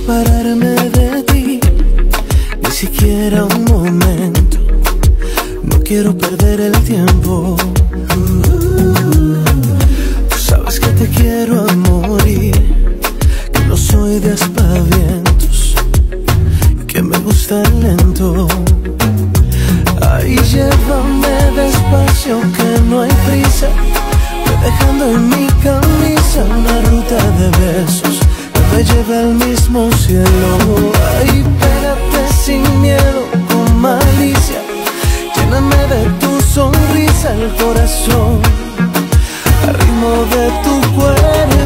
separarme de ti, ni siquiera un momento. No quiero perder el tiempo. Tú sabes que te quiero a morir, que no soy de aspavientos, que me gusta el lento. Ay, llévame despacio, que no hay prisa. Voy dejando en mi camisa una ruta de besos que me lleva al mismo cielo. Ay, pégate sin miedo, con malicia. Lléname de tu sonrisa el corazón, al ritmo de tu cuerpo.